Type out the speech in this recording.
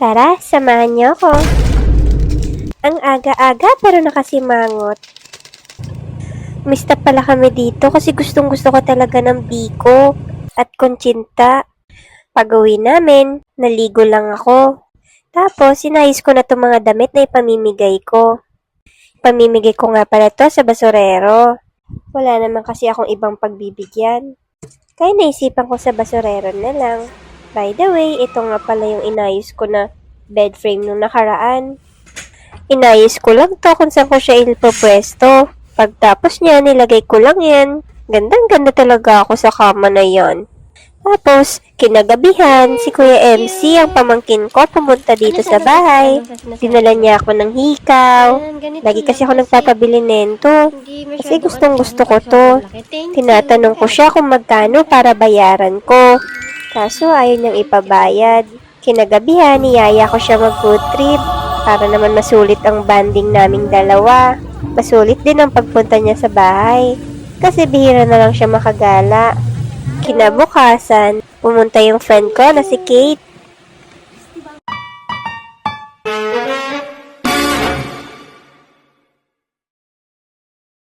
Tara, samahan niyo ako. Ang aga-aga pero nakasimangot. Mista pala kami dito kasi gustong-gusto ko talaga ng biko at kontsinta. Pag-uwi namin, naligo lang ako. Tapos, sinayos ko na itong mga damit na ipamimigay ko. Pamimigay ko nga pala to sa basurero. Wala naman kasi akong ibang pagbibigyan. Kaya naisipan ko sa basurero na lang. By the way, ito nga pala yung inayos ko na bed frame nung nakaraan. Inayos ko lang to kung saan ko siya ilpopwesto. Pagtapos niya, nilagay ko lang yan. Gandang-ganda talaga ako sa kama na yan. Tapos, kinagabihan, si Kuya MC, ang pamangkin ko, pumunta dito sa bahay. Dinala niya ako ng hikaw. Lagi kasi ako nagpapabili nento. Kasi gustong-gusto ko to. Tinatanong ko siya kung magkano para bayaran ko. Kaso ayaw niyang ipabayad. Kinagabihan, niyaya ko siya mag-food trip para naman masulit ang banding naming dalawa. Masulit din ang pagpunta niya sa bahay. Kasi bihira na lang siya makagala. Kinabukasan, pumunta yung friend ko na si Kate.